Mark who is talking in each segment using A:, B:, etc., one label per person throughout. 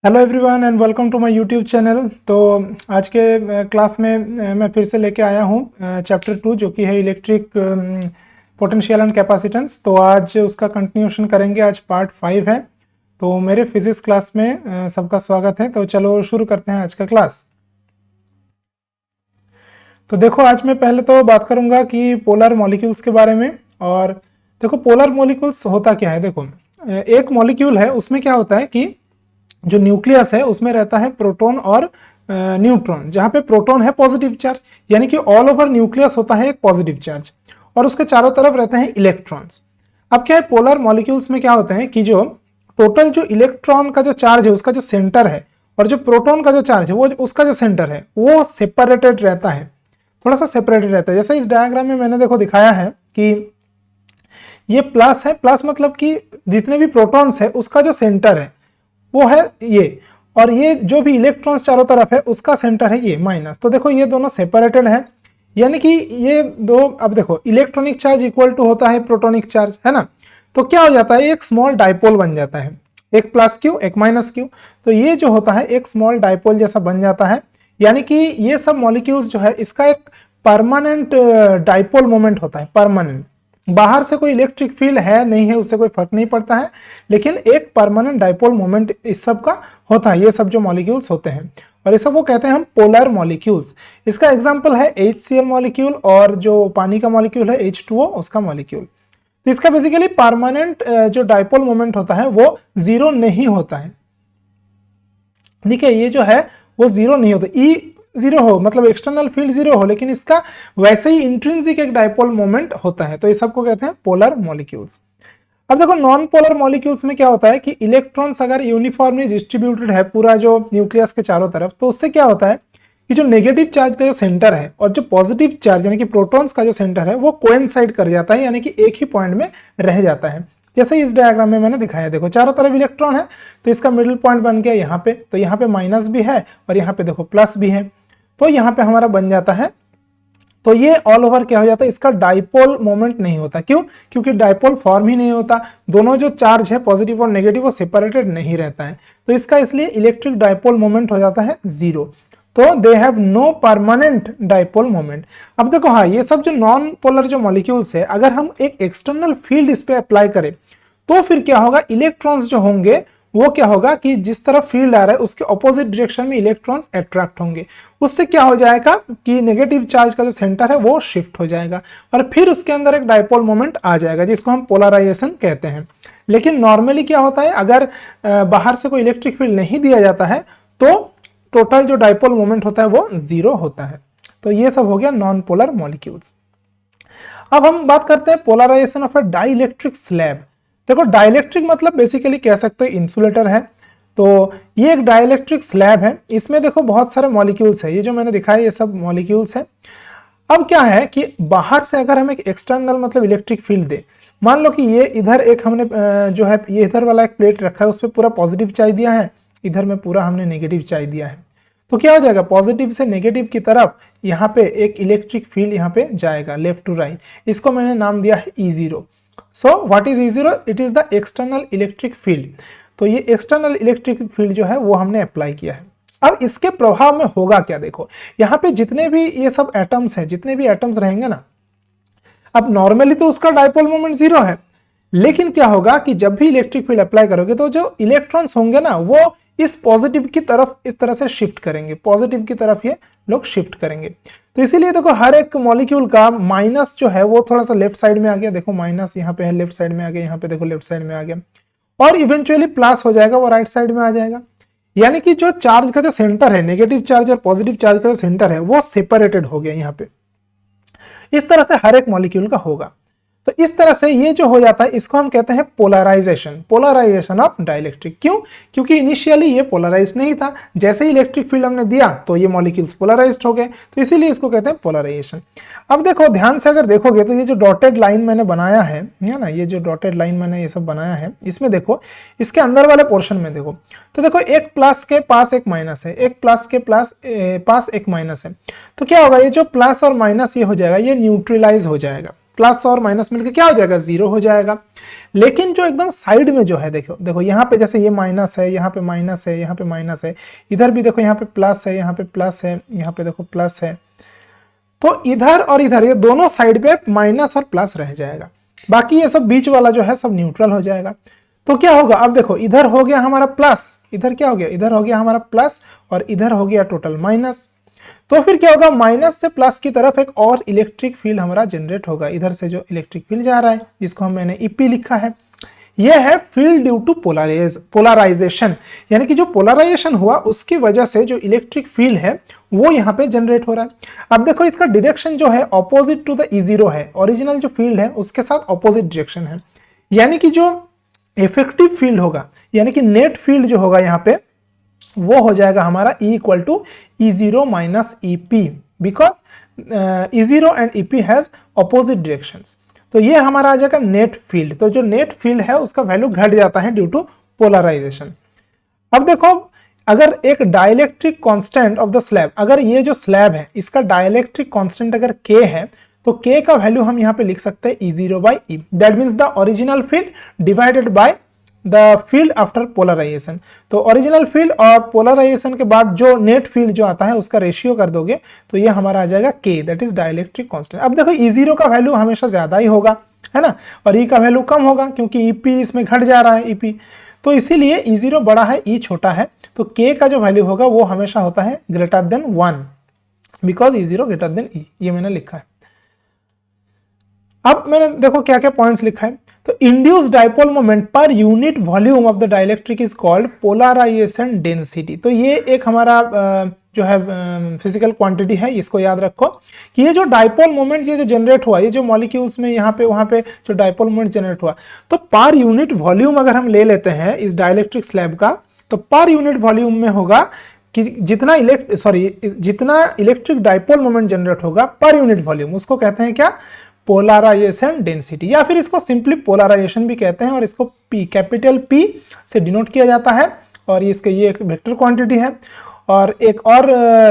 A: Hello everyone and welcome to my YouTube channel. तो आज के क्लास में मैं फिर से लेके आया हूँ चैप्टर 2 जो कि है इलेक्ट्रिक पोटेंशियल एंड कैपेसिटेंस। तो आज उसका कंटिन्यूशन करेंगे। आज पार्ट 5 है। तो मेरे फिजिक्स क्लास में सबका स्वागत है। तो चलो शुरू करते हैं आज का क्लास। तो देखो, आज मैं पहले तो बात करूंगा कि पोलर मॉलिक्यूल्स के बारे में। और देखो, पोलर मॉलिक्यूल्स होता क्या है। देखो, एक मॉलिक्यूल है, उसमें क्या होता है कि जो न्यूक्लियस है उसमें रहता है प्रोटॉन और न्यूट्रॉन। जहां पे प्रोटॉन है पॉजिटिव चार्ज, यानी कि ऑल ओवर न्यूक्लियस होता है एक पॉजिटिव चार्ज, और उसके चारों तरफ रहते हैं इलेक्ट्रॉन्स। अब क्या है, पोलर मॉलिक्यूल्स में क्या होते हैं कि जो टोटल जो इलेक्ट्रॉन का जो चार्ज है उसका जो सेंटर है, और जो प्रोटॉन का जो चार्ज है वो उसका जो सेंटर है वो सेपरेटेड रहता है, थोड़ा सा सेपरेटेड रहता है। जैसे इस डायग्राम में मैंने देखो दिखाया है कि ये प्लस है। प्लस मतलब कि जितने भी प्रोटॉन्स है उसका जो सेंटर है वो है ये, और ये जो भी इलेक्ट्रॉन्स चारों तरफ है उसका सेंटर है ये माइनस। तो देखो ये दोनों सेपरेटेड है, यानी कि ये दो, अब देखो इलेक्ट्रॉनिक चार्ज इक्वल टू होता है प्रोटोनिक चार्ज, है ना। तो क्या हो जाता है, एक स्मॉल डाइपोल बन जाता है, एक प्लस क्यू एक माइनस क्यू। तो ये जो होता है एक स्मॉल डाइपोल जैसा बन जाता है, यानी कि ये सब मॉलिक्यूल्स जो है इसका एक परमानेंट डाइपोल मोमेंट होता है, परमानेंट। बाहर से कोई इलेक्ट्रिक फील्ड है नहीं है उससे कोई फर्क नहीं पड़ता है, लेकिन एक परमानेंट डाइपोल मोमेंट इस सब का होता है, ये सब जो मॉलिक्यूल्स होते हैं। और ये सब वो कहते हैं हम पोलर मॉलिक्यूल्स। इसका एग्जांपल है HCl मॉलिक्यूल, और जो पानी का मॉलिक्यूल है H2O उसका मॉलिक्यूल। तो इसका बेसिकली परमानेंट जो डाइपोल मोमेंट होता है वो जीरो नहीं होता है। ठीक है, ये जो है वो जीरो नहीं होता। ई जीरो हो मतलब एक्सटर्नल फील्ड जीरो हो, लेकिन इसका वैसे ही इंट्रिंसिक एक डाइपोल मोमेंट होता है। तो ये सबको कहते हैं पोलर मॉलिक्यूल्स। अब देखो, नॉन पोलर मॉलिक्यूल्स में क्या होता है कि इलेक्ट्रॉन्स अगर यूनिफॉर्मली डिस्ट्रीब्यूटेड है पूरा जो न्यूक्लियस के चारों तरफ, तो उससे क्या होता है कि जो नेगेटिव चार्ज का जो सेंटर है और जो पॉजिटिव चार्ज यानी कि प्रोटॉन्स का जो सेंटर है वो कोइंसाइड कर जाता है, यानी कि एक ही पॉइंट में रह जाता है। जैसे इस डायग्राम में मैंने दिखाया, देखो चारों तरफ इलेक्ट्रॉन है, तो इसका मिडिल पॉइंट बन गया यहाँ पे। तो यहाँ पे माइनस भी है और यहाँ पे देखो प्लस भी है, तो यहाँ पे हमारा बन जाता है। तो ये ऑल ओवर क्या हो जाता है, इसका डाइपोल मोमेंट नहीं होता। क्यों? क्योंकि डाइपोल फॉर्म ही नहीं होता, दोनों जो चार्ज है पॉजिटिव और नेगेटिव वो सेपरेटेड नहीं रहता है, तो इसका इसलिए इलेक्ट्रिक डाइपोल मोमेंट हो जाता है जीरो। तो they have no permanent dipole moment. अब देखो, हाँ, ये सब जो नॉन पोलर जो मॉलिक्यूल्स है, अगर हम एक एक्सटर्नल फील्ड इस पे अप्लाई करें तो फिर क्या होगा, इलेक्ट्रॉन्स जो होंगे वो क्या होगा कि जिस तरफ फील्ड आ रहा है उसके ऑपोजिट डायरेक्शन में इलेक्ट्रॉन्स अट्रैक्ट होंगे। उससे क्या हो जाएगा कि नेगेटिव चार्ज का जो सेंटर है वो शिफ्ट हो जाएगा, और फिर उसके अंदर एक डाइपोल मोमेंट आ जाएगा जिसको हम पोलराइजेशन कहते हैं। लेकिन नॉर्मली क्या होता है, अगर बाहर से कोई इलेक्ट्रिक फील्ड नहीं दिया जाता है तो टोटल जो डाइपोल मोमेंट होता है वो जीरो होता है। तो ये सब हो गया नॉन पोलर मॉलिक्यूल्स। अब हम बात करते हैं polarisation of a dielectric slab. देखो, डाइइलेक्ट्रिक मतलब बेसिकली कह सकते हो इंसुलेटर है। तो ये एक डाइइलेक्ट्रिक स्लैब है, इसमें देखो बहुत सारे मॉलिक्यूल्स है, ये जो मैंने दिखाया ये सब मॉलिक्यूल्स है। अब क्या है कि बाहर से अगर हम एक एक्सटर्नल मतलब इलेक्ट्रिक फील्ड दे, मान लो कि ये इधर एक हमने जो है ये इधर वाला एक प्लेट रखा है, उस पर पूरा पॉजिटिव चार्ज दिया है, इधर में पूरा हमने नेगेटिव चार्ज दिया है। तो क्या हो जाएगा, पॉजिटिव से नेगेटिव की तरफ यहाँ पे एक इलेक्ट्रिक फील्ड यहाँ पे जाएगा लेफ्ट टू राइट। इसको मैंने नाम दिया है E0। So what is E0? It is the external electric field. तो ये एक्सटर्नल इलेक्ट्रिक फील्ड जो है वो हमने अप्लाई किया है। अब इसके प्रभाव में होगा क्या, देखो यहाँ पे जितने भी ये सब एटम्स हैं, जितने भी एटम्स रहेंगे ना, अब नॉर्मली तो उसका डाइपोल मोमेंट जीरो है, लेकिन क्या होगा कि जब भी इलेक्ट्रिक फील्ड अप्लाई करोगे तो जो इलेक्ट्रॉन्स होंगे ना वो इस पॉजिटिव की तरफ इस तरह से शिफ्ट करेंगे, पॉजिटिव की तरफ ये लोग शिफ्ट करेंगे। तो इसीलिए देखो हर एक मॉलिक्यूल का माइनस जो है वो थोड़ा सा लेफ्ट साइड में आ गया, देखो माइनस यहाँ पे है लेफ्ट साइड में आ गया, यहाँ पे देखो लेफ्ट साइड में आ गया, और इवेंचुअली प्लस हो जाएगा वो राइट साइड में आ जाएगा। यानी कि जो चार्ज का जो सेंटर है, नेगेटिव चार्ज और पॉजिटिव चार्ज का जो सेंटर है वो सेपरेटेड हो गया यहाँ पे। इस तरह से हर एक मॉलिक्यूल का होगा। तो इस तरह से ये जो हो जाता है इसको हम कहते हैं पोलराइजेशन, पोलराइजेशन ऑफ डाइइलेक्ट्रिक। क्यों? क्योंकि इनिशियली ये पोलराइज नहीं था, जैसे ही इलेक्ट्रिक फील्ड हमने दिया तो ये मॉलिक्यूल्स पोलराइज्ड हो गए, तो इसीलिए इसको कहते हैं पोलराइजेशन। अब देखो ध्यान से अगर देखोगे तो ये जो डॉटेड लाइन मैंने बनाया है ना, ये जो डॉटेड लाइन मैंने ये सब बनाया है, इसमें देखो इसके अंदर वाले पोर्शन में देखो, तो देखो एक प्लस के पास एक माइनस है, एक प्लस के पास एक माइनस है। तो क्या होगा, ये जो प्लस और माइनस ये हो जाएगा, ये न्यूट्रलाइज हो जाएगा। प्लस और माइनस मिलकर क्या हो जाएगा, 0 हो जाएगा। लेकिन जो एकदम साइड में जो है, देखो देखो यहाँ पे जैसे ये माइनस है, यहाँ पे माइनस है, यहाँ पे माइनस है, इधर भी देखो यहाँ पे प्लस है, यहाँ पे प्लस है, यहाँ पे देखो प्लस है, तो इधर और इधर ये दोनों साइड पे माइनस और प्लस रह जाएगा। बाकी ये सब बीच वाला जो है सब न्यूट्रल हो जाएगा। तो क्या होगा, अब देखो इधर हो गया हमारा प्लस, इधर क्या हो गया, इधर हो गया हमारा प्लस, और इधर हो गया टोटल माइनस। तो फिर क्या होगा, माइनस से प्लस की तरफ एक और इलेक्ट्रिक फील्ड हमारा जनरेट होगा। इधर से जो इलेक्ट्रिक फील्ड जा रहा है, जिसको मैंने ईपी लिखा है, यह है फील्ड ड्यू टू पोलराइजेशन, यानी कि जो पोलराइजेशन हुआ उसकी वजह से जो इलेक्ट्रिक फील्ड है वो यहाँ पे जनरेट हो रहा है। अब देखो इसका डायरेक्शन जो है ऑपोजिट टू द E0 है, ओरिजिनल जो फील्ड है उसके साथ ऑपोजिट डायरेक्शन है, यानी कि जो इफेक्टिव फील्ड होगा, यानी कि नेट फील्ड जो होगा यहाँ पे वो हो जाएगा हमारा E equal to E0 minus EP, because E0 and EP has opposite directions. तो ये हमारा आ जाएगा नेट फील्ड। तो जो नेट फील्ड है उसका वैल्यू घट जाता है ड्यू टू पोलराइजेशन। अब देखो अगर एक dielectric constant of the slab, अगर ये जो स्लैब है इसका डाइलेक्ट्रिक कांस्टेंट अगर K है, तो K का वैल्यू हम यहाँ पे लिख सकते हैं E0 by E, that means the original field divided by the field after polarisation. तो ओरिजिनल फील्ड और पोलराइजेशन के बाद जो नेट फील्ड जो आता है उसका रेशियो कर दोगे तो ये हमारा आ जाएगा K, that is dielectric constant. अब देखो E0 का वैल्यू हमेशा ज्यादा ही होगा, है ना, और E का वैल्यू कम होगा क्योंकि EP इसमें घट जा रहा है EP, तो इसीलिए E0 बड़ा है E छोटा है, तो K का जो वैल्यू होगा वो हमेशा होता है greater than 1, because E0 greater than E, ये मैंने लिखा है। अब मैंने देखो क्या क्या पॉइंट्स लिखा है। तो इंड्यूस डाइपोल मोमेंट पर unit volume of the dielectric is called polarisation density. तो ये एक हमारा जो है फिजिकल क्वांटिटी है, इसको याद रखो कि ये जो डाइपोल मोमेंट ये जो जनरेट हुआ, ये जो मॉलिक्यूल्स में यहाँ पे वहाँ पे जो डाइपोल मोमेंट जनरेट हुआ, तो पर यूनिट वॉल्यूम अगर हम ले लेते हैं इस डाइलेक्ट्रिक स्लैब का, तो पर यूनिट वॉल्यूम में होगा कि जितना इलेक्ट्रिक डाइपोल मोमेंट जनरेट होगा पर यूनिट वॉल्यूम, उसको कहते हैं क्या, पोलराइजेशन डेंसिटी, या फिर इसको सिंपली पोलराइजेशन भी कहते हैं, और इसको P, कैपिटल P से डिनोट किया जाता है, और इसके ये एक वेक्टर क्वांटिटी है। और एक और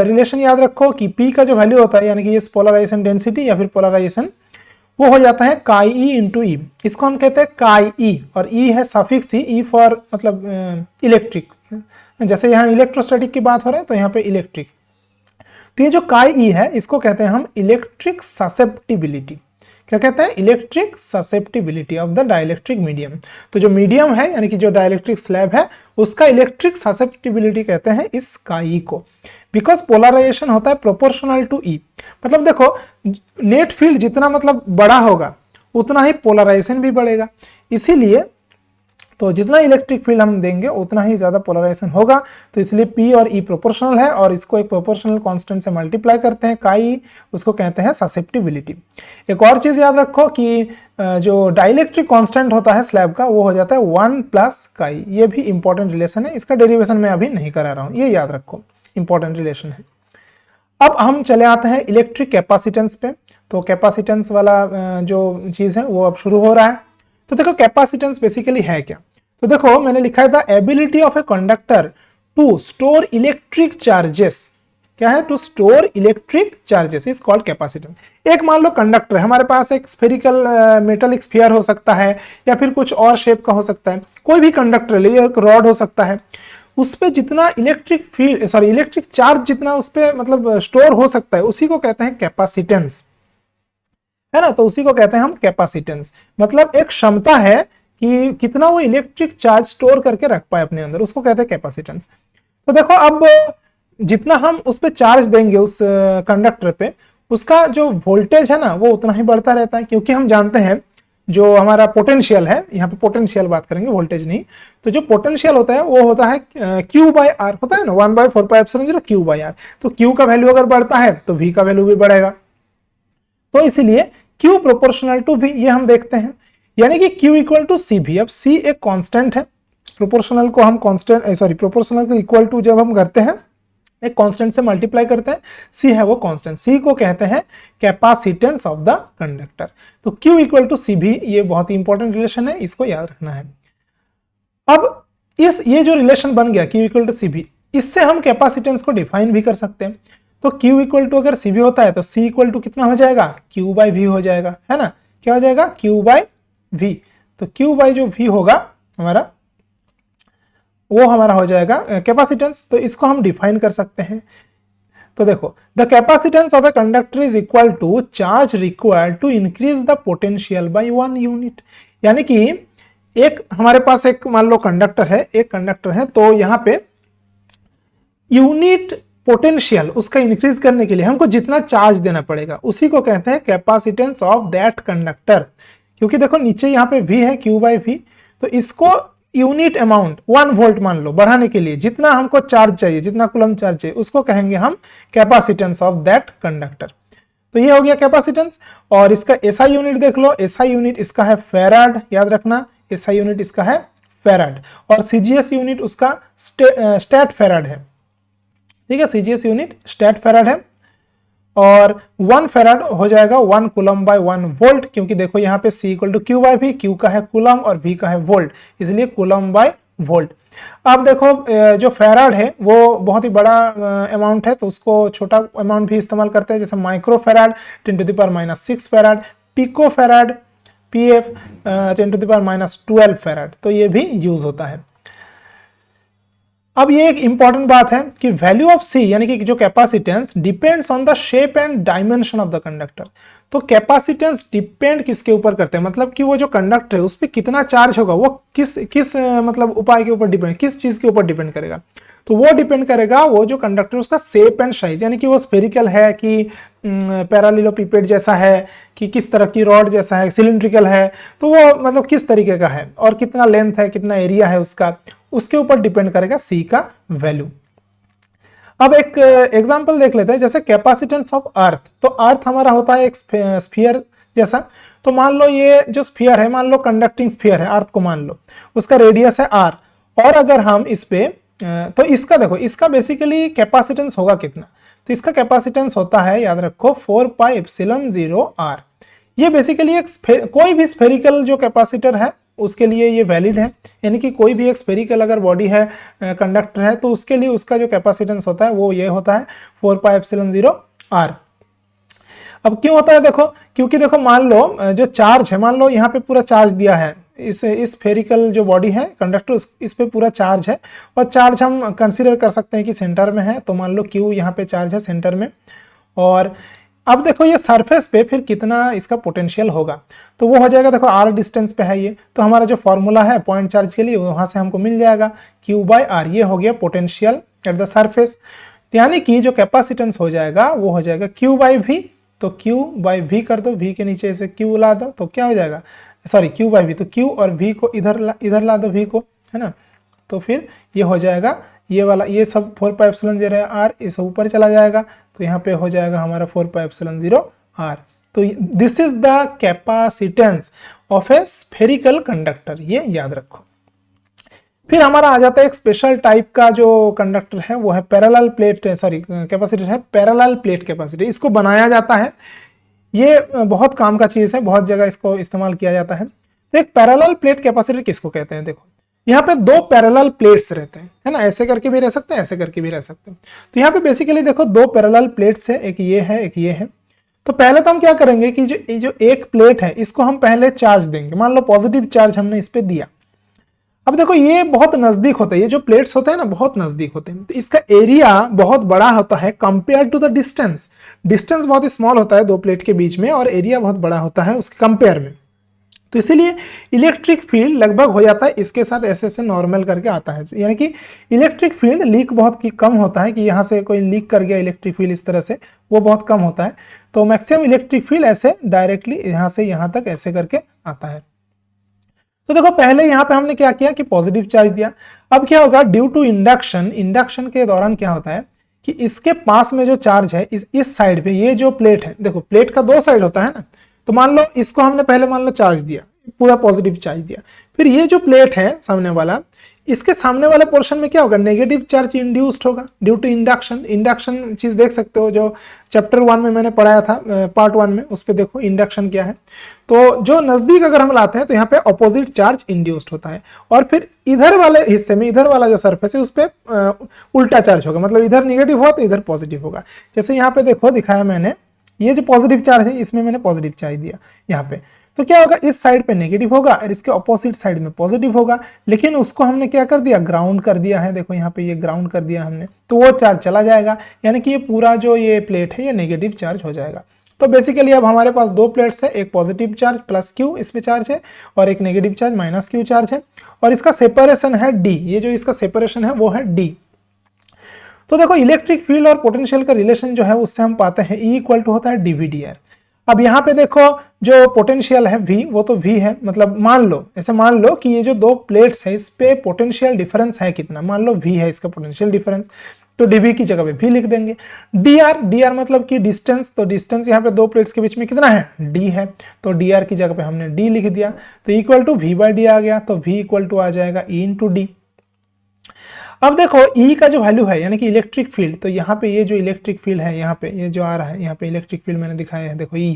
A: रिलेशन याद रखो कि P का जो वैल्यू होता है, यानी कि ये पोलराइजेशन डेंसिटी या फिर पोलराइजेशन, वो हो जाता है काई ई इंटू ई, इसको हम कहते हैं काई ई, और ई है सफिक्स ई फॉर मतलब इलेक्ट्रिक, जैसे यहाँ इलेक्ट्रोस्टैटिक की बात हो रहा है तो यहाँ पे इलेक्ट्रिक। तो ये जो काई ई है इसको कहते हैं हम इलेक्ट्रिक ससेप्टिबिलिटी। क्या कहते हैं, electric susceptibility of the dielectric medium. तो जो मीडियम है यानी कि जो डाइलेक्ट्रिक स्लैब है उसका इलेक्ट्रिक ससेप्टिबिलिटी कहते हैं इस काई को, बिकॉज पोलराइजेशन होता है प्रोपोर्शनल टू ई। मतलब देखो नेट फील्ड जितना मतलब बड़ा होगा उतना ही पोलराइजेशन भी बढ़ेगा, इसीलिए तो जितना इलेक्ट्रिक फील्ड हम देंगे उतना ही ज्यादा पोलराइजेशन होगा। तो इसलिए P और E प्रोपोर्शनल है, और इसको एक प्रोपोर्शनल कांस्टेंट से मल्टीप्लाई करते हैं काई, उसको कहते हैं ससेप्टिबिलिटी। एक और चीज याद रखो कि जो डाइलेक्ट्रिक कांस्टेंट होता है स्लैब का वो हो जाता है 1 प्लस काई। ये भी इंपॉर्टेंट रिलेशन है, इसका डेरिवेशन मैं अभी नहीं करा रहा हूँ, ये याद रखो, इंपॉर्टेंट रिलेशन है। अब हम चले आते हैं इलेक्ट्रिक कैपेसिटेंस पे। तो कैपेसिटेंस वाला जो चीज है वो अब शुरू हो रहा है। तो देखो कैपेसिटेंस बेसिकली है क्या, तो देखो मैंने लिखा है the ability of a conductor to store electric charges. क्या है, to store electric charges is called capacitance. एक मान लो कंडक्टर है, हमारे पास एक स्फेरिकल मेटेलिक स्फीयर हो सकता है, या फिर कुछ और शेप का हो सकता है, कोई भी कंडक्टर ले, एक रॉड हो सकता है, उस पर जितना इलेक्ट्रिक चार्ज जितना उस पर मतलब स्टोर हो सकता है उसी को कहते हैं कैपेसिटेंस, है ना। तो उसी को कहते हैं हम कैपेसिटेंस, मतलब एक क्षमता है कि कितना वो इलेक्ट्रिक चार्ज स्टोर करके रख पाए अपने अंदर, उसको कहते हैं कैपेसिटेंस। तो देखो अब जितना हम उस पर चार्ज देंगे उस कंडक्टर पे, उसका जो वोल्टेज है ना वो उतना ही बढ़ता रहता है, क्योंकि हम जानते हैं जो हमारा पोटेंशियल है, यहाँ पे पोटेंशियल बात करेंगे वोल्टेज नहीं, तो जो पोटेंशियल होता है वो होता है Q बाई आर होता है ना, 1/4πε0 Q बाई आर। तो Q का वैल्यू अगर बढ़ता है तो V का वैल्यू भी बढ़ेगा, तो इसीलिए Q प्रोपोर्शनल टू V, ये हम देखते हैं, यानी कि Q इक्वल टू CV। अब C एक कांस्टेंट है, प्रोपोर्शनल को हम प्रोपोर्शनल को इक्वल टू जब हम करते हैं एक कांस्टेंट से मल्टीप्लाई करते हैं, C है वो कांस्टेंट, C को कहते हैं कैपेसिटेंस ऑफ द कंडक्टर। तो Q इक्वल टू CV, ये बहुत ही इंपॉर्टेंट रिलेशन है, इसको याद रखना है। अब ये जो रिलेशन बन गया Q इक्वल टू CV, इससे हम कैपेसिटेंस को डिफाइन भी कर सकते हैं। तो Q इक्वल टू अगर CV होता है तो C इक्वल टू कितना हो जाएगा, Q बाई V हो जाएगा, है ना, क्या हो जाएगा, Q बाई V। तो Q बाई जो V होगा हमारा, वो हमारा हो जाएगा कैपेसिटेंस। तो इसको हम डिफाइन कर सकते हैं। तो देखो, the capacitance of a conductor is equal to charge required to increase the potential by 1 unit. यानी कि एक हमारे पास एक मान लो कंडक्टर है, एक कंडक्टर है, तो यहाँ पे यूनिट पोटेंशियल उसका इंक्रीज करने के लिए हमको जितना चार्ज देना पड़ेगा उसी को कहते हैं कैपेसिटेंस ऑफ दैट कंडक्टर। क्योंकि देखो नीचे यहाँ पे V है, Q बाई V, तो इसको यूनिट अमाउंट 1 वोल्ट मान लो बढ़ाने के लिए जितना हमको चार्ज चाहिए, जितना कूलम चार्ज चाहिए, उसको कहेंगे हम कैपेसिटेंस ऑफ दैट कंडक्टर। तो ये हो गया कैपेसिटेंस। और इसका SI यूनिट देख लो, SI यूनिट इसका है फैराड, याद रखना SI यूनिट इसका है फैराड। और CGS यूनिट उसका स्टैट फैराड है, ठीक है, CGS यूनिट स्टैट फैराड है। और 1 फैराड हो जाएगा 1 कूलम बाय 1 वोल्ट, क्योंकि देखो यहाँ पे C equal to Q by V, Q का है कूलम और V का है वोल्ट, इसलिए कूलम बाय वोल्ट। अब देखो जो फैराड है वो बहुत ही बड़ा अमाउंट है, तो उसको छोटा अमाउंट भी इस्तेमाल करते हैं, जैसे micro farad 10⁻⁻6 farad, pico farad PF 10⁻⁻12 farad, तो ये भी यूज होता है। अब ये एक इंपॉर्टेंट बात है कि वैल्यू ऑफ C यानी कि जो capacitance depends on the shape and dimension of the conductor. तो कैपेसिटेंस डिपेंड किसके ऊपर करते हैं, मतलब कि वो जो कंडक्टर है उस पर कितना चार्ज होगा, वो किस मतलब उपाय के ऊपर डिपेंड, किस चीज के ऊपर डिपेंड करेगा। तो वो डिपेंड करेगा वो जो कंडक्टर उसका शेप एंड साइज, यानी कि वो स्फेरिकल है कि पैरालेलोपिपेड जैसा है, कि किस तरह की रॉड जैसा है, सिलिंड्रिकल है, तो वो मतलब किस तरीके का है और कितना लेंथ है, कितना एरिया है उसका, उसके ऊपर डिपेंड करेगा C का वैल्यू। अब एक एग्जांपल देख लेते हैं, जैसे कैपेसिटेंस ऑफ अर्थ। तो अर्थ हमारा होता है एक स्फीयर जैसा। तो मान लो ये जो स्फीयर है, मान लो कंडक्टिंग स्फीयर है, अर्थ को मान लो, उसका रेडियस है R, और अगर हम इस पे तो इसका देखो, इसका बेसिकली कैपेसिटेंस होगा कितना, तो इसका कैपेसिटेंस होता है, याद रखो, 4πε0 R। ये बेसिकली एक कोई भी स्फेरिकल जो कैपेसिटर है उसके लिए ये वैलिड है, यानी कि कोई भी एक स्फेरिकल अगर बॉडी है, कंडक्टर है, तो उसके लिए उसका जो कैपेसिटेंस होता है वो ये होता है 4πε0 R। अब क्यों होता है देखो, क्योंकि देखो मान लो जो चार्ज है, मान लो यहाँ पे पूरा चार्ज दिया है, इस स्फेरिकल जो बॉडी है कंडक्टर, इस पे पूरा चार्ज है, और चार्ज हम कंसीडर कर सकते हैं कि सेंटर में है, तो मान लो Q यहाँ पे चार्ज है सेंटर में। और अब देखो ये सरफेस पे फिर कितना इसका पोटेंशियल होगा, तो वो हो जाएगा, देखो R डिस्टेंस पे है ये, तो हमारा जो फॉर्मूला है पॉइंट चार्ज के लिए वहां से हमको मिल जाएगा Q बाई R। ये हो गया पोटेंशियल एट द सरफेस, यानी कि जो कैपेसिटेंस हो जाएगा वो हो जाएगा Q बाई V। तो Q बाई V कर दो, V के नीचे से Q ला दो, तो क्या हो जाएगा, सॉरी Q बाई V, तो Q और V को इधर ला दो, V को, है ना, तो फिर ये हो जाएगा, ये वाला ये सब 4πε0 R ये सब ऊपर चला जाएगा, तो यहाँ पे हो जाएगा हमारा 4πε0 R। तो this is the capacitance of A spherical conductor, ये याद रखो। फिर हमारा आ जाता है एक स्पेशल टाइप का जो कंडक्टर है, वो है पैरेलल प्लेट, सॉरी कैपेसिटर है पैरेलल प्लेट कैपेसिटर। इसको बनाया जाता है, ये बहुत काम का चीज है, बहुत जगह इसको इस्तेमाल किया जाता है। तो एक पैरेलल प्लेट कैपेसिटर किसको कहते हैं, देखो यहाँ पे 2 पैरेलल प्लेट्स रहते हैं, है ना, ऐसे करके भी रह सकते हैं, ऐसे करके भी रह सकते हैं। तो यहाँ पे बेसिकली देखो 2 पैरेलल प्लेट्स है, एक ये है, एक ये है। तो पहले तो हम क्या करेंगे कि जो एक प्लेट है इसको हम पहले चार्ज देंगे, मान लो पॉजिटिव चार्ज हमने इस पे दिया। अब देखो ये बहुत नजदीक होता है, ये जो प्लेट्स होते हैं ना बहुत नजदीक होते हैं, तो इसका एरिया बहुत बड़ा होता है compare to the distance. Distance बहुत ही स्मॉल होता है 2 प्लेट के बीच में, और एरिया बहुत बड़ा होता है उसके कंपेयर में। तो इसीलिए इलेक्ट्रिक फील्ड लगभग हो जाता है इसके साथ ऐसे ऐसे नॉर्मल करके आता है, यानी कि इलेक्ट्रिक फील्ड लीक बहुत कम होता है, कि यहाँ से कोई लीक कर गया इलेक्ट्रिक फील्ड इस तरह से, वो बहुत कम होता है। तो मैक्सिमम इलेक्ट्रिक फील्ड ऐसे डायरेक्टली यहाँ से यहाँ तक ऐसे करके आता है। तो देखो पहले यहाँ पे हमने क्या किया कि पॉजिटिव चार्ज दिया। अब क्या होगा, ड्यू टू इंडक्शन, इंडक्शन के दौरान क्या होता है कि इसके पास में जो चार्ज है इस साइड पे, ये जो प्लेट है, देखो प्लेट का 2 साइड होता है ना, तो मान लो इसको हमने पहले मान लो चार्ज दिया, पूरा पॉजिटिव चार्ज दिया, फिर ये जो प्लेट है सामने वाला, इसके सामने वाले पोर्शन में क्या होगा, नेगेटिव चार्ज इंड्यूस्ड होगा ड्यू टू इंडक्शन। इंडक्शन चीज देख सकते हो, जो चैप्टर 1 में मैंने पढ़ाया था, पार्ट 1 में, उस पे देखो इंडक्शन क्या है। तो जो नजदीक अगर हम लाते हैं तो यहाँ पे अपोजिट चार्ज इंड्यूस्ड होता है, और फिर इधर वाले हिस्से में, इधर वाला जो सरफेस है उस पर उल्टा चार्ज होगा, मतलब इधर निगेटिव हुआ तो इधर पॉजिटिव होगा। जैसे यहाँ पे देखो दिखाया मैंने, ये जो पॉजिटिव चार्ज है इसमें मैंने पॉजिटिव चार्ज दिया यहाँ पे, तो क्या होगा, इस साइड पे नेगेटिव होगा और इसके ऑपोजिट साइड में पॉजिटिव होगा, लेकिन उसको हमने क्या कर दिया, ग्राउंड कर दिया है। देखो यहाँ पे ये ग्राउंड कर दिया हमने, तो वो चार्ज चला जाएगा, यानी कि ये पूरा जो ये प्लेट है ये नेगेटिव चार्ज हो जाएगा। तो बेसिकली अब हमारे पास दो प्लेट्स है, एक पॉजिटिव चार्ज प्लस क्यू इस पे चार्ज है और एक negative charge minus Q charge है, और इसका सेपरेशन है डी, ये जो इसका सेपरेशन है वो है डी। तो देखो इलेक्ट्रिक फील्ड और पोटेंशियल का रिलेशन जो है उससे हम पाते हैं E इक्वल टू होता है dVdr। अब यहाँ पे देखो जो पोटेंशियल है V, वो तो V है, मतलब मान लो, ऐसे मान लो कि ये जो दो प्लेट्स है इस पे पोटेंशियल डिफरेंस है कितना, मान लो V है इसका पोटेंशियल डिफरेंस, तो dV की जगह पे V लिख देंगे। dr मतलब कि डिस्टेंस, तो डिस्टेंस यहाँ पे दो प्लेट्स के बीच में कितना है, d है, तो dr की जगह पे हमने d लिख दिया, तो इक्वल टू V/d आ गया, तो V इक्वल टू आ जाएगा E इंटू डी। अब देखो E का जो वैल्यू है यानी कि इलेक्ट्रिक फील्ड, तो यहाँ पे ये जो इलेक्ट्रिक फील्ड है, यहाँ पे ये जो आ रहा है, यहाँ पे इलेक्ट्रिक फील्ड मैंने दिखाया है, देखो E,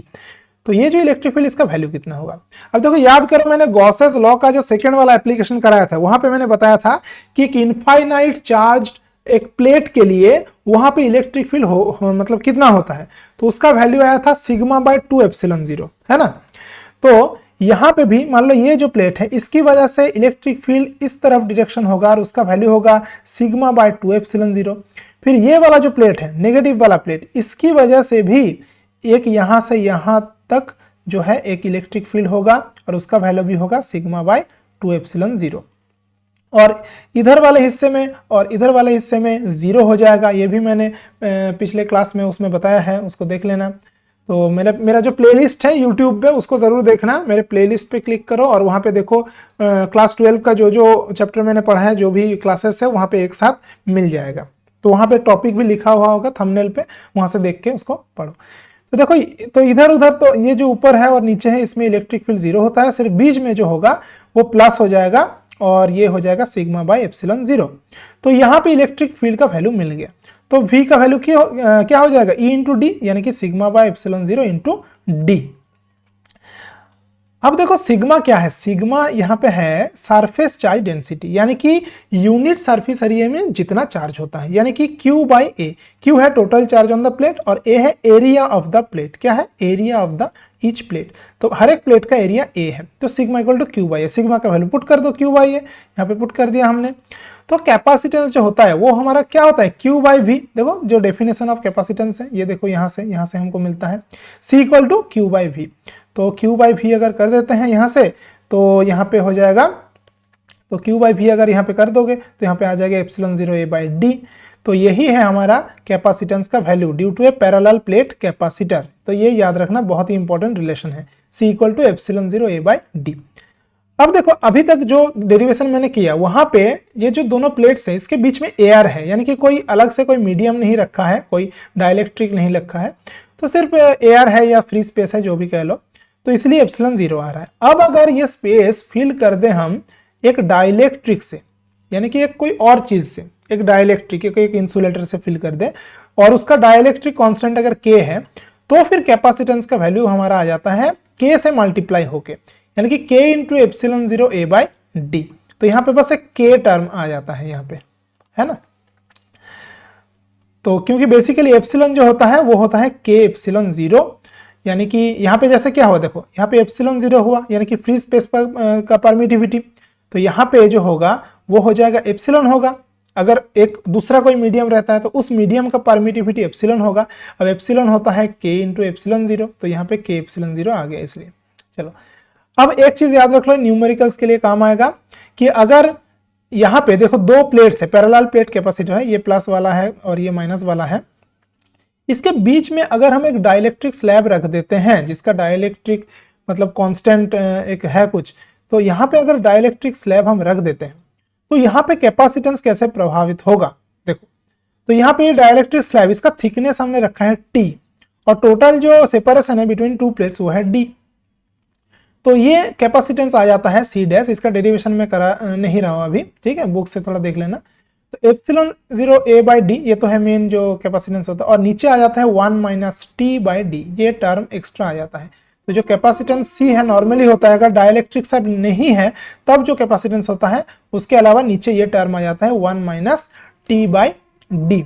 A: तो ये जो इलेक्ट्रिक फील्ड इसका वैल्यू कितना होगा। अब देखो याद करो, मैंने गॉसेस लॉ का जो सेकंड वाला एप्लीकेशन कराया था, वहां पे मैंने बताया था कि एक इनफाइनाइट चार्ज एक प्लेट के लिए वहां पे इलेक्ट्रिक फील्ड मतलब कितना होता है, तो उसका वैल्यू आया था σ/2ε0, है ना। तो यहां पे भी मान लो ये जो प्लेट है इसकी वजह से इलेक्ट्रिक फील्ड इस तरफ डायरेक्शन होगा और उसका वैल्यू होगा σ/2ε0। फिर ये वाला जो प्लेट है नेगेटिव वाला प्लेट, इसकी वजह से भी एक यहां से यहां तक जो है एक इलेक्ट्रिक फील्ड होगा और उसका वैल्यू भी होगा σ/2ε0। और इधर वाले हिस्से में और इधर वाले हिस्से में जीरो हो जाएगा, ये भी मैंने पिछले क्लास में उसमें बताया है, उसको देख लेना। तो मेरा जो प्लेलिस्ट है यूट्यूब पे उसको ज़रूर देखना, मेरे प्लेलिस्ट पे क्लिक करो और वहाँ पे देखो क्लास 12 का जो जो चैप्टर मैंने पढ़ा है, जो भी क्लासेस है वहाँ पे एक साथ मिल जाएगा। तो वहाँ पे टॉपिक भी लिखा हुआ होगा थंबनेल पे, वहाँ से देख के उसको पढ़ो। तो देखो, तो इधर उधर तो ये जो ऊपर है और नीचे है इसमें इलेक्ट्रिक फील्ड जीरो होता है, सिर्फ बीच में जो होगा वो प्लस हो जाएगा और ये हो जाएगा σ/ε0। तो यहाँ पे इलेक्ट्रिक फील्ड का वैल्यू मिल गया, तो V का वैल्यू क्या हो जाएगा, E इंटू डी, यानी कि σ/ε0 इंटू डी। अब देखो सिग्मा क्या है, सिग्मा यहाँ पे है सरफेस चार्ज डेंसिटी, यानी कि यूनिट सरफेस एरिया में जितना चार्ज होता है, यानी कि Q/A। Q है total charge on the plate और A है एरिया ऑफ द प्लेट, क्या है, area of the each plate. तो हर एक प्लेट का एरिया A है, तो sigma equal to Q/A, sigma का वैल्यू पुट कर दो Q/A, यहाँ पे पुट कर दिया हमने। तो कैपेसिटेंस जो होता है वो हमारा क्या होता है, Q/V। देखो जो डेफिनेशन ऑफ कैपेसिटेंस है ये देखो यहाँ से हमको मिलता है C इक्वल टू Q/V। तो Q/V अगर कर देते हैं यहाँ से, तो यहाँ पे हो जाएगा, तो Q/V अगर यहाँ पे कर दोगे तो यहाँ पे आ जाएगा ε0A/d। तो यही है हमारा कैपेसिटेंस का value due to a parallel plate capacitor. तो ये याद रखना, बहुत ही इंपॉर्टेंट रिलेशन है, C इक्वल टू ε0A/d। अब देखो अभी तक जो डेरिवेशन मैंने किया वहां पे ये जो दोनों प्लेट्स है इसके बीच में एयर है, यानी कि कोई अलग से कोई मीडियम नहीं रखा है, कोई डाइलेक्ट्रिक नहीं रखा है, तो सिर्फ एयर है या फ्री स्पेस है, जो भी कह लो, तो इसलिए ε0 आ रहा है। अब अगर ये स्पेस फिल कर दे हम एक डाइलेक्ट्रिक से, यानी कि एक कोई और चीज से, एक डाइलेक्ट्रिक एक इंसुलेटर से फिल कर दे और उसका डाइलेक्ट्रिक कांस्टेंट अगर k है, तो फिर कैपेसिटेंस का वैल्यू हमारा आ जाता है k से मल्टीप्लाई होके, यानी कि k इंटू ε0A/d। तो यहाँ पे बस एक k टर्म आ जाता है यहाँ पे, है ना। तो क्योंकि बेसिकली एप्सिलॉन जो होता है वो होता है k ε0, यानी कि यहाँ पे जैसे क्या हुआ, देखो यहाँ पे ε0 हुआ यानी कि फ्री स्पेस का परमिटिविटी, तो यहाँ पे जो होगा वो हो जाएगा एप्सिलॉन होगा। अगर एक दूसरा कोई मीडियम रहता है तो उस मीडियम का परमिटिविटी एप्सिलॉन होगा। अब एप्सिलॉन होता है k इंटू ε0, तो यहाँ पे k ε0 आ गया इसलिए। चलो अब एक चीज याद रख लो, न्यूमेरिकल्स के लिए काम आएगा कि अगर यहाँ पे देखो दो प्लेट्स है, पैरेलल प्लेट कैपेसिटर है, ये प्लस वाला है और ये माइनस वाला है, इसके बीच में अगर हम एक डाइलेक्ट्रिक स्लैब रख देते हैं जिसका डाइलेक्ट्रिक मतलब कांस्टेंट एक है कुछ, तो यहाँ पे अगर डाइलेक्ट्रिक स्लैब हम रख देते हैं तो यहाँ पे कैपेसिटेंस कैसे प्रभावित होगा, देखो। तो यहाँ पे ये डाइलेक्ट्रिक स्लैब, इसका थिकनेस हमने रखा है T और टोटल जो सेपरेशन है बिटवीन टू प्लेट्स वो है D। तो ये कैपेसिटेंस आ जाता है C डैश, इसका डेरिवेशन में करा नहीं रहा हूं अभी, ठीक है, बुक से थोड़ा देख लेना। तो ε0A/d ये तो है मेन जो कैपेसिटेंस होता है, और नीचे आ जाता है 1 - T/d, ये टर्म एक्स्ट्रा आ जाता है। तो जो कैपेसिटेंस C है नॉर्मली होता है, अगर डाइलेक्ट्रिक सब नहीं है तब जो कैपेसिटेंस होता है, उसके अलावा नीचे ये टर्म आ जाता है 1 - T/d।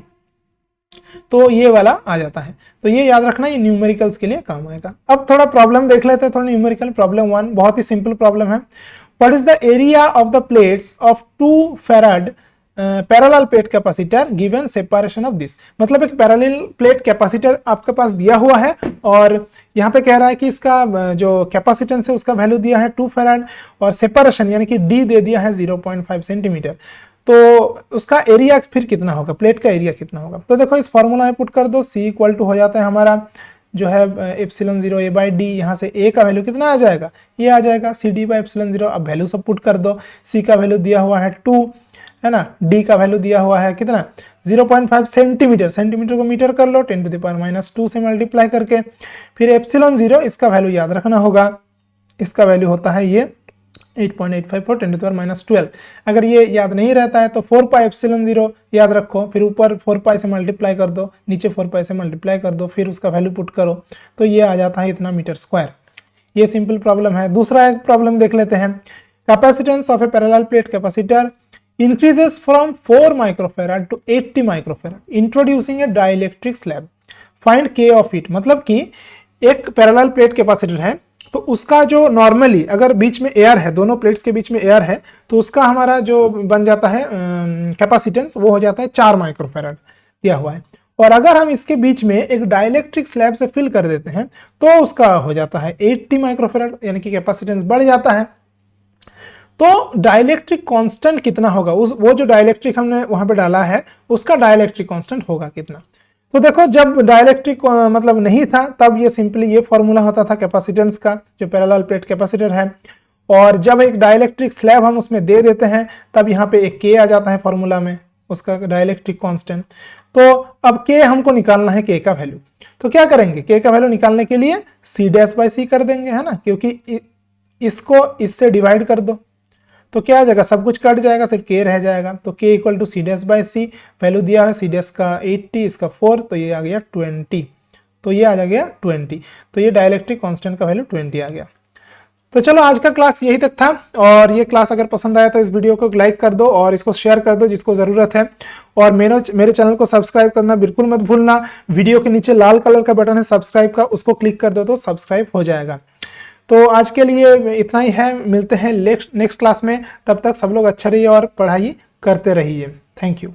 A: तो ये वाला आ जाता है। तो ये याद रखना, ये न्यूमेरिकल्स के लिए काम आएगा। अब थोड़ा प्रॉब्लम देख लेते हैं, थोड़ा न्यूमेरिकल। प्रॉब्लम 1 बहुत ही सिंपल प्रॉब्लम है। What is the area of the plates of 2 farad parallel plate capacitor given separation of this. मतलब एक पैरेलल प्लेट कैपेसिटर आपके पास दिया हुआ है और यहाँ पे कह रहा है कि इसका जो कैपेसिटेंस है उसका वैल्यू दिया है 2 फैराड और सेपरेशन यानी कि डी दे दिया है 0.5 सेंटीमीटर। तो उसका एरिया फिर कितना होगा, प्लेट का एरिया कितना होगा। तो देखो इस फॉर्मूला में पुट कर दो, C इक्वल टू हो जाता है हमारा जो है एप्सिलॉन 0 A/D। यहाँ से A का वैल्यू कितना आ जाएगा, ये आ जाएगा CD/एप्सिलॉन 0। अब वैल्यू सब पुट कर दो। C का वैल्यू दिया हुआ है 2 है ना, D का वैल्यू दिया हुआ है कितना 0.5 सेंटीमीटर। सेंटीमीटर को मीटर कर लो 10⁻⁻2 से मल्टीप्लाई करके। फिर एप्सिलॉन 0 इसका वैल्यू याद रखना होगा, इसका वैल्यू होता है ये 8.85 for 10⁻12। अगर ये याद नहीं रहता है तो 4 एप्सिलॉन 0 याद रखो, फिर ऊपर 4 से मल्टीप्लाई कर दो, नीचे 4 से मल्टीप्लाई कर दो, फिर उसका वैल्यू पुट करो तो ये आ जाता है इतना मीटर स्क्वायर। ये सिंपल प्रॉब्लम है। दूसरा एक प्रॉब्लम देख लेते हैं। Capacitance of A parallel plate capacitor increases from 4 microfarad to 80 microfarad introducing a dielectric slab, find K of it। मतलब कि एक पैरेलल प्लेट कैपेसिटर है तो उसका जो नॉर्मली अगर बीच में एयर है, दोनों प्लेट्स के बीच में एयर है, तो उसका हमारा जो बन जाता है कैपेसिटेंस वो हो जाता है 4 माइक्रोफैराड दिया हुआ है। और अगर हम इसके बीच में एक डाइलेक्ट्रिक स्लैब से फिल कर देते हैं तो उसका हो जाता है 80 माइक्रोफैराड यानी कि कैपेसिटेंस बढ़ जाता है। तो डाइलेक्ट्रिक कांस्टेंट कितना होगा, उस वो जो डाइलेक्ट्रिक हमने वहां पे डाला है उसका डाइलेक्ट्रिक कांस्टेंट होगा कितना। तो देखो जब डाइलेक्ट्रिक मतलब नहीं था तब ये सिंपली ये फॉर्मूला होता था कैपेसिटेंस का जो पैरेलल प्लेट कैपेसिटर है, और जब एक डाइलेक्ट्रिक स्लैब हम उसमें दे देते हैं तब यहाँ पे एक के आ जाता है फॉर्मूला में उसका डाइलेक्ट्रिक कांस्टेंट। तो अब के हमको निकालना है के का वैल्यू। तो क्या करेंगे, के का वैल्यू निकालने के लिए C'/C कर देंगे है ना, क्योंकि इसको इससे डिवाइड कर दो तो क्या आ जाएगा, सब कुछ कट जाएगा, सिर्फ के रह जाएगा। तो के इक्वल टू C'/C, वैल्यू दिया है C' का 80, इसका 4, तो ये आ गया 20। तो ये आ गया 20, तो ये डाइलेक्ट्रिक कांस्टेंट का वैल्यू 20 आ गया। तो चलो आज का क्लास यही तक था, और ये क्लास अगर पसंद आया तो इस वीडियो को लाइक कर दो और इसको शेयर कर दो जिसको ज़रूरत है, और मेरे चैनल को सब्सक्राइब करना बिल्कुल मत भूलना। वीडियो के नीचे लाल कलर का बटन है सब्सक्राइब का, उसको क्लिक कर दो तो सब्सक्राइब हो जाएगा। तो आज के लिए इतना ही है, मिलते हैं नेक्स्ट क्लास में। तब तक सब लोग अच्छा रहिए और पढ़ाई करते रहिए। Thank you.